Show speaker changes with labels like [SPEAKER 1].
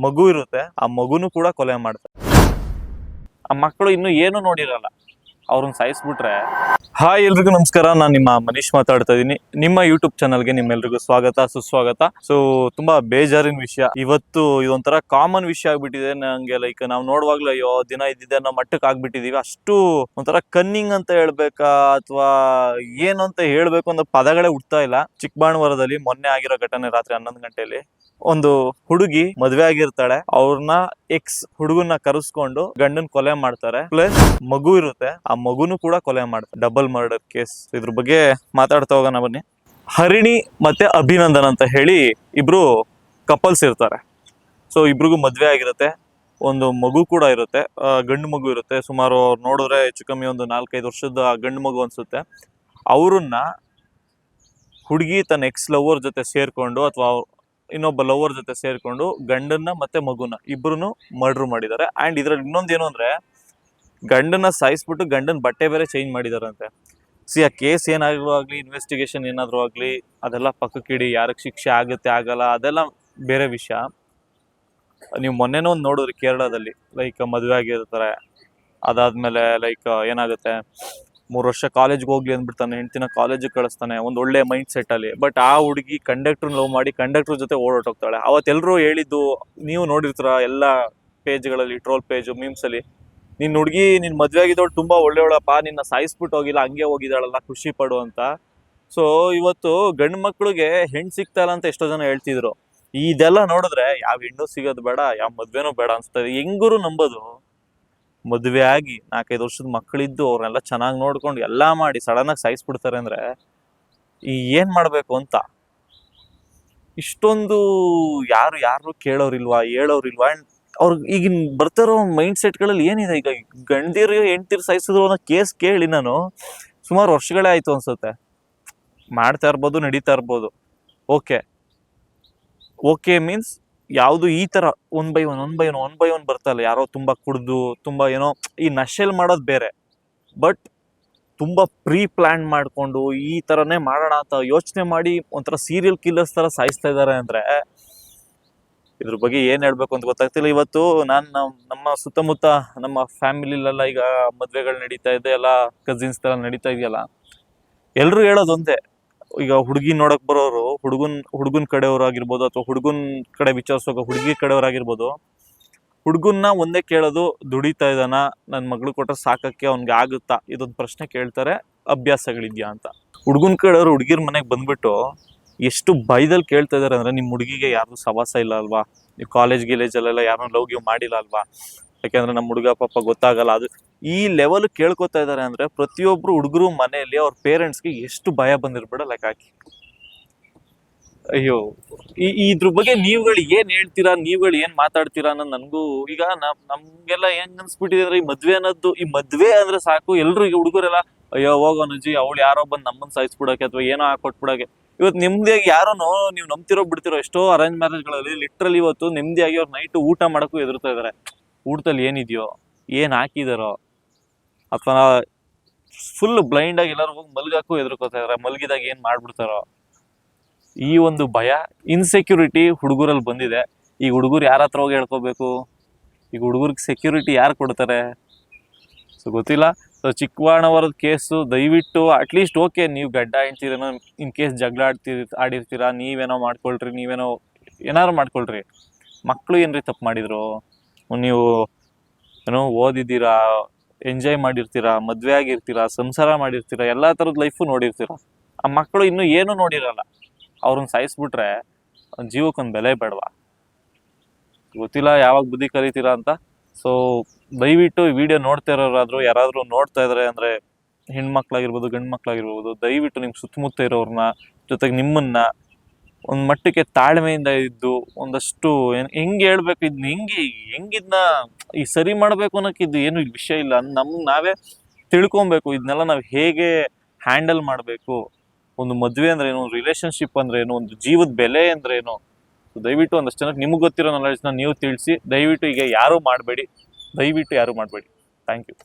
[SPEAKER 1] ಮಗು ಇರುತ್ತೆ, ಆ ಮಗುನು ಕೂಡ ಕೊಲೆ ಮಾಡ್ತಾರೆ. ಆ ಮಕ್ಕಳು ಇನ್ನು ಏನು ನೋಡಿರಲ್ಲ, ಅವ್ರನ್ನ ಸಾಯಿಸ್ಬಿಟ್ರೆ. ಹಾಯ್ ಎಲ್ರಿಗೂ ನಮಸ್ಕಾರ, ನಾನು ನಿಮ್ಮ ಮನೀಶ್ ಮಾತಾಡ್ತಾ ಇದ್ದೀನಿ. ನಿಮ್ಮ ಯೂಟ್ಯೂಬ್ ಚಾನಲ್ಗೆ ನಿಮ್ಮೆಲ್ರಿಗೂ ಸ್ವಾಗತ ಸುಸ್ವಾಗತ. ಸೊ ತುಂಬಾ ಬೇಜಾರಿನ ವಿಷಯ ಇವತ್ತು, ಇದೊಂಥರ ಕಾಮನ್ ವಿಷಯ ಆಗ್ಬಿಟ್ಟಿದೆ ನಂಗೆ. ಲೈಕ್ ನಾವು ನೋಡುವಾಗ್ಲೂ ಅಯ್ಯೋ ದಿನ ಇದ್ದಿದೆ ಅನ್ನೋ ಮಟ್ಟಕ್ಕೆ ಆಗ್ಬಿಟ್ಟಿದೀವಿ. ಅಷ್ಟು ಒಂಥರ ಕನ್ನಿಂಗ್ ಅಂತ ಹೇಳ್ಬೇಕಾ ಅಥವಾ ಏನು ಅಂತ ಹೇಳ್ಬೇಕು ಅನ್ನೋ ಪದಗಳೇ ಹುಡ್ತಾ ಇಲ್ಲ. ಚಿಕ್ಕಬಾಣವರದಲ್ಲಿ ಮೊನ್ನೆ ಆಗಿರೋ ಘಟನೆ, ರಾತ್ರಿ 11 ಗಂಟೆಯಲ್ಲಿ ಒಂದು ಹುಡುಗಿ ಮದ್ವೆ ಆಗಿರ್ತಾಳೆ, ಅವ್ರನ್ನ ಎಕ್ಸ್ ಹುಡುಗನ್ನ ಕರೆಸ್ಕೊಂಡು ಗಂಡನ್ ಕೊಲೆ ಮಾಡ್ತಾರೆ. ಪ್ಲಸ್ ಮಗು ಇರುತ್ತೆ, ಆ ಮಗುನು ಕೂಡ ಕೊಲೆ ಮಾಡ್ತಾರೆ. Double murder case. ಇದ್ರ ಬಗ್ಗೆ ಮಾತಾಡ್ತಾ ಹೋಗೋಣ ಬನ್ನಿ. ಹರಿಣಿ ಮತ್ತೆ ಅಭಿನಂದನ್ ಅಂತ ಹೇಳಿ ಇಬ್ರು ಕಪಲ್ಸ್ ಇರ್ತಾರೆ. ಸೊ ಇಬ್ರಿಗೂ ಮದ್ವೆ ಆಗಿರುತ್ತೆ, ಒಂದು ಮಗು ಕೂಡ ಇರುತ್ತೆ, ಗಂಡು ಮಗು ಇರುತ್ತೆ. ಸುಮಾರು ಅವ್ರು ನೋಡಿದ್ರೆ ಹೆಚ್ಚು ಕಮ್ಮಿ ಒಂದು 4-5 ವರ್ಷದ ಗಂಡು ಮಗು ಅನ್ಸುತ್ತೆ. ಅವ್ರನ್ನ ಹುಡುಗಿ ತನ್ನ ಎಕ್ಸ್ ಲವರ್ ಜೊತೆ ಸೇರ್ಕೊಂಡು ಅಥವಾ ಇನ್ನೊಬ್ಬ ಲವರ್ ಜೊತೆ ಸೇರ್ಕೊಂಡು ಗಂಡನ್ನ ಮತ್ತೆ ಮಗುನ ಇಬ್ರು ಮರ್ಡರ್ ಮಾಡಿದ್ದಾರೆ. ಅಂಡ್ ಇದ್ರಲ್ಲಿ ಇನ್ನೊಂದೇನು ಅಂದ್ರೆ, ಗಂಡನ್ನ ಸಾಯಿಸ್ಬಿಟ್ಟು ಗಂಡನ ಬಟ್ಟೆ ಬೇರೆ ಚೇಂಜ್ ಮಾಡಿದಾರಂತೆ. ಆ ಕೇಸ್ ಏನಾದ್ರು ಆಗ್ಲಿ, ಇನ್ವೆಸ್ಟಿಗೇಷನ್ ಏನಾದ್ರು ಆಗ್ಲಿ, ಅದೆಲ್ಲ ಪಕ್ಕಕ್ಕಿಡಿ. ಯಾರಿಗೆ ಶಿಕ್ಷೆ ಆಗುತ್ತೆ ಆಗಲ್ಲ ಅದೆಲ್ಲ ಬೇರೆ ವಿಷಯ. ನೀವು ಮೊನ್ನೆನೂ ಒಂದು ನೋಡಿದ್ರಿ ಕೇರಳದಲ್ಲಿ, ಲೈಕ್ ಮದುವೆ ಆಗಿರ್ತಾರೆ, ಅದಾದ್ಮೇಲೆ ಲೈಕ್ ಏನಾಗುತ್ತೆ, 3 ವರ್ಷ ಕಾಲೇಜ್ಗೆ ಹೋಗ್ಲಿ ಅಂದ್ಬಿಡ್ತಾನೆ, ಹೆಂಡ್ತಿನ ಕಾಲೇಜಿಗೆ ಕಳಿಸ್ತಾನೆ ಒಂದು ಒಳ್ಳೆ ಮೈಂಡ್ ಸೆಟ್ ಅಲ್ಲಿ. ಬಟ್ ಆ ಹುಡುಗಿ ಕಂಡಕ್ಟರ್ ಲವ್ ಮಾಡಿ ಕಂಡಕ್ಟರ್ ಜೊತೆ ಓಡಾಟೋಗ್ತಾಳೆ. ಅವತ್ತೆಲ್ಲರೂ ಹೇಳಿದ್ದು ನೀವು ನೋಡಿರ್ತೀರ ಎಲ್ಲ ಪೇಜ್ಗಳಲ್ಲಿ, ಟ್ರೋಲ್ ಪೇಜ್, ಮೀಮ್ಸ್ ಅಲ್ಲಿ, ನಿನ್ನ ಹುಡುಗಿ ನಿನ್ ಮದ್ವೆ ಆಗಿದ್ದವಳು ತುಂಬಾ ಒಳ್ಳೆಯವಳಪ್ಪ, ನಿನ್ನ ಸಾಯಿಸ್ಬಿಟ್ಟು ಹೋಗಿಲ್ಲ, ಹಂಗೆ ಹೋಗಿದ್ದಾಳಲ್ಲ, ಖುಷಿ ಪಡು ಅಂತ. ಸೊ ಇವತ್ತು ಗಂಡು ಮಕ್ಳಿಗೆ ಹೆಣ್ಣು ಸಿಗ್ತಾ ಇಲ್ಲ ಅಂತ ಎಷ್ಟೋ ಜನ ಹೇಳ್ತಿದ್ರು. ಇದೆಲ್ಲ ನೋಡಿದ್ರೆ ಯಾವ ಹೆಣ್ಣು ಸಿಗೋದು ಬೇಡ, ಯಾವ ಮದ್ವೆನೂ ಬೇಡ ಅನ್ಸ್ತದೆ. ಹೆಂಗೂರು ನಂಬೋದು, ಮದುವೆ ಆಗಿ 4-5 ವರ್ಷದ ಮಕ್ಕಳಿದ್ದು ಅವ್ರನ್ನೆಲ್ಲ ಚೆನ್ನಾಗಿ ನೋಡ್ಕೊಂಡು ಎಲ್ಲಾ ಮಾಡಿ ಸಡನ್ ಆಗಿ ಸಾಯಿಸ್ಬಿಡ್ತಾರೆ ಅಂದ್ರೆ ಏನ್ ಮಾಡ್ಬೇಕು ಅಂತ. ಇಷ್ಟೊಂದು ಯಾರು ಕೇಳೋರಿಲ್ವಾ, ಹೇಳೋರಿಲ್ವಾ. ಅಂಡ್ ಅವ್ರ ಈಗಿನ ಬರ್ತಾರೋ ಮೈಂಡ್ ಸೆಟ್ಗಳಲ್ಲಿ ಏನಿದೆ, ಈಗ ಗಂಡೀರು ಹೆಂಡ್ತಿರು ಸಾಯಿಸಿದ್ರು ಅನ್ನೋ ಕೇಸ್ ಕೇಳಿ ನಾನು ಸುಮಾರು ವರ್ಷಗಳೇ ಆಯ್ತು ಅನ್ಸುತ್ತೆ. ಮಾಡ್ತಾ ಇರ್ಬೋದು, ನಡೀತಾ ಇರ್ಬೋದು, ಓಕೆ ಮೀನ್ಸ್ ಯಾವುದು ಈ ತರ ಒನ್ ಬೈ ಒನ್ ಬರ್ತಲ್ಲ. ಯಾರೋ ತುಂಬಾ ಕುಡ್ದು ತುಂಬಾ ಏನೋ ಈ ನಶೆಲ್ ಮಾಡೋದು ಬೇರೆ, ಬಟ್ ತುಂಬಾ ಪ್ರೀ ಪ್ಲಾನ್ ಮಾಡ್ಕೊಂಡು ಈ ತರನೇ ಮಾಡೋಣ ಅಂತ ಯೋಚನೆ ಮಾಡಿ ಒಂಥರ ಸೀರಿಯಲ್ ಕಿಲ್ಲರ್ಸ್ ತರ ಸಾಯಿಸ್ತಾ ಇದಾರೆ ಅಂದ್ರೆ ಇದ್ರ ಬಗ್ಗೆ ಏನ್ ಹೇಳ್ಬೇಕು ಅಂತ ಗೊತ್ತಾಗ್ತಿಲ್ಲ. ಇವತ್ತು ನಮ್ಮ ಸುತ್ತಮುತ್ತ ನಮ್ಮ ಫ್ಯಾಮಿಲಿಲೆಲ್ಲ ಈಗ ಮದ್ವೆಗಳು ನಡೀತಾ ಇದೆ, ಎಲ್ಲ ಕಸಿನ್ಸ್ ತರ ನಡೀತಾ ಇದೆಯಲ್ಲ, ಎಲ್ರು ಹೇಳೋದು ಒಂದೇ. ಈಗ ಹುಡುಗಿ ನೋಡಕ್ ಬರೋರು ಹುಡುಗನ್ ಕಡೆಯವ್ರು ಆಗಿರ್ಬೋದು, ಅಥವಾ ಹುಡುಗನ್ ಕಡೆ ವಿಚಾರಿಸೋಕೆ ಹುಡುಗಿ ಕಡೆಯವ್ರಾಗಿರ್ಬೋದು, ಹುಡುಗನ್ನ ಒಂದೇ ಕೇಳೋದು, ದುಡಿತಾ ಇದ್ದಾನ, ನನ್ ಮಗಳು ಕೊಟ್ರೆ ಸಾಕಕ್ಕೆ ಅವ್ನ್ಗೆ ಆಗುತ್ತಾ, ಇದೊಂದು ಪ್ರಶ್ನೆ ಕೇಳ್ತಾರೆ, ಅಭ್ಯಾಸಗಳಿದ್ಯಾ ಅಂತ. ಹುಡುಗನ್ ಕಡೆಯವ್ರು ಹುಡುಗಿರ್ ಮನೆಗ್ ಬಂದ್ಬಿಟ್ಟು ಎಷ್ಟು ಭಯದಲ್ಲಿ ಕೇಳ್ತಾ ಇದಾರೆ ಅಂದ್ರೆ, ನಿಮ್ ಹುಡುಗಿಗೆ ಯಾರು ಸವಾಸ ಇಲ್ಲ ಅಲ್ವಾ, ನೀವು ಗಿಲೇಜಲ್ಲೆಲ್ಲ ಯಾರನ್ನೂ ಲವ್ ಗಿವ್ ಮಾಡಿಲ್ಲ ಅಲ್ವಾ, ಯಾಕೆಂದ್ರೆ ನಮ್ಮ ಹುಡುಗ ಪಾಪ ಗೊತ್ತಾಗಲ್ಲ, ಅದು ಈ ಲೆವೆಲ್ ಕೇಳ್ಕೊತಾ ಇದಾರೆ ಅಂದ್ರೆ ಪ್ರತಿಯೊಬ್ರು ಹುಡುಗರು ಮನೆಯಲ್ಲಿ ಅವ್ರ ಪೇರೆಂಟ್ಸ್ಗೆ ಎಷ್ಟು ಭಯ ಬಂದಿರ್ಬೇಡ ಲೆಕ್ಕ ಹಾಕಿ. ಅಯ್ಯೋ, ಇದ್ರ ಬಗ್ಗೆ ನೀವುಗಳು ಏನ್ ಹೇಳ್ತೀರಾ, ನೀವುಗಳು ಏನ್ ಮಾತಾಡ್ತೀರಾ ಅನ್ನೋದು ನನಗೂ ಈಗ ನಮ್ಗೆಲ್ಲ ಹೆಂಗ್ ಅನ್ಸ್ಬಿಟ್ಟಿದೆ ಅಂದ್ರೆ, ಈ ಮದ್ವೆ ಅಂದ್ರೆ ಸಾಕು, ಎಲ್ರು ಈಗ ಹುಡುಗರೆಲ್ಲ ಅಯ್ಯೋ ಹೋಗೋ ನಜ್ಜಿ, ಅವಳು ಯಾರೋ ಬಂದು ನಮ್ಮನ್ನ ಸಾಯಿಸ್ಬಿಡಕ್ಕೆ ಅಥವಾ ಏನೋ ಹಾಕೊಟ್ಬಿಡಕ್ಕೆ. ಇವತ್ತು ನೆಮ್ಮದಿಯಾಗಿ ಯಾರೋನೋ, ನೀವು ನಂಬ್ತಿರೋ ಬಿಡ್ತಿರೋ, ಎಷ್ಟೋ ಅರೇಂಜ್ ಮ್ಯಾರೇಜ್ಗಳಲ್ಲಿ ಲಿಟ್ರಲಿ ಇವತ್ತು ನೆಮ್ಮದಿಯಾಗಿ ಅವ್ರು ನೈಟ್ ಊಟ ಮಾಡಕ್ಕೂ ಎದುರ್ತಾ ಇದಾರೆ. ಊಟದಲ್ಲಿ ಏನಿದೆಯೋ, ಏನ್ ಹಾಕಿದಾರೋ, ಅಥವಾ ಫುಲ್ ಬ್ಲೈಂಡ್ ಆಗಿ ಎಲ್ಲರೂ ಹೋಗಿ ಮಲ್ಗಕ್ಕೂ ಎದುರ್ಕೋತಾ ಇದಾರೆ, ಮಲ್ಗಿದಾಗ ಏನ್ ಮಾಡ್ಬಿಡ್ತಾರೋ. ಈ ಒಂದು ಭಯ, ಇನ್ಸೆಕ್ಯೂರಿಟಿ ಹುಡುಗರಲ್ಲಿ ಬಂದಿದೆ. ಈಗ ಹುಡುಗರು ಯಾರ ಹತ್ರ ಹೋಗಿ ಹೇಳ್ಕೋಬೇಕು, ಈಗ ಹುಡುಗರಿಗೆ ಸೆಕ್ಯೂರಿಟಿ ಯಾರು ಕೊಡ್ತಾರೆ? ಸೊ ಗೊತ್ತಿಲ್ಲ. ಸೊ ಚಿಕ್ಕಬಾಣವರದ ಕೇಸು ದಯವಿಟ್ಟು ಅಟ್ಲೀಸ್ಟ್ ನೀವು ಗಡ್ಡ ಹೆಂಡ್ತೀರೇನೋ, ಇನ್ ಕೇಸ್ ಜಗಳ ಆಡಿರ್ತೀರಾ, ನೀವೇನೋ ಮಾಡ್ಕೊಳ್ರಿ, ಏನಾರು ಮಾಡ್ಕೊಳ್ರಿ. ಮಕ್ಕಳು ಏನ್ರಿ ತಪ್ಪು ಮಾಡಿದ್ರು? ನೀವು ಏನೋ ಓದಿದ್ದೀರಾ, ಎಂಜಾಯ್ ಮಾಡಿರ್ತೀರಾ, ಮದ್ವೆ ಆಗಿರ್ತೀರಾ, ಸಂಸಾರ ಮಾಡಿರ್ತೀರಾ, ಎಲ್ಲಾ ತರದ ಲೈಫು ನೋಡಿರ್ತೀರಾ. ಆ ಮಕ್ಕಳು ಇನ್ನೂ ಏನು ನೋಡಿರಲ್ಲ, ಅವ್ರನ್ನ ಸಾಯಿಸ್ಬಿಟ್ರೆ ಜೀವಕ್ಕೊಂದು ಬೆಲೆ ಬೇಡವಾ? ಗೊತ್ತಿಲ್ಲ ಯಾವಾಗ ಬುದ್ಧಿ ಕಲಿತೀರಾ ಅಂತ. ಸೊ ದಯವಿಟ್ಟು ಈ ವಿಡಿಯೋ ನೋಡ್ತಾ ಇರೋರಾದ್ರು, ಯಾರಾದ್ರೂ ನೋಡ್ತಾ ಇದಾರೆ ಅಂದ್ರೆ, ಹೆಣ್ಮಕ್ಳಾಗಿರ್ಬೋದು ಗಂಡು ಮಕ್ಳಾಗಿರ್ಬೋದು, ದಯವಿಟ್ಟು ನಿಮ್ ಸುತ್ತಮುತ್ತ ಇರೋರ್ನ, ಜೊತೆಗೆ ನಿಮ್ಮನ್ನ ಒಂದ್ ಮಟ್ಟಕ್ಕೆ ತಾಳ್ಮೆಯಿಂದ ಇದ್ದು ಒಂದಷ್ಟು ಹೆಂಗೆ ಹೇಳ್ಬೇಕು, ಇದನ್ನ ಹೆಂಗಿದ್ನ ಈ ಸರಿ ಮಾಡ್ಬೇಕು ಅನ್ನೋಕೆ ಇದು ಏನು ವಿಷಯ ಇಲ್ಲ. ನಾವೇ ತಿಳ್ಕೊಬೇಕು ಇದನ್ನೆಲ್ಲ ನಾವು ಹೇಗೆ ಹ್ಯಾಂಡಲ್ ಮಾಡ್ಬೇಕು. ಒಂದು ಮದ್ವೆ ಅಂದ್ರೆ ಏನು, ರಿಲೇಶನ್ಶಿಪ್ ಅಂದ್ರೆ ಏನು, ಒಂದು ಜೀವದ ಬೆಲೆ ಅಂದ್ರೆ ಏನು. ದಯವಿಟ್ಟು ಒಂದಷ್ಟು ಜನಕ್ಕೆ ನಿಮ್ಗೆ ಗೊತ್ತಿರೋ ನಾಲೆಡ್ಜ್ನ ನೀವು ತಿಳಿಸಿ. ದಯವಿಟ್ಟು ಈಗ ಯಾರು ಮಾಡಬೇಡಿ, ಥ್ಯಾಂಕ್ ಯು.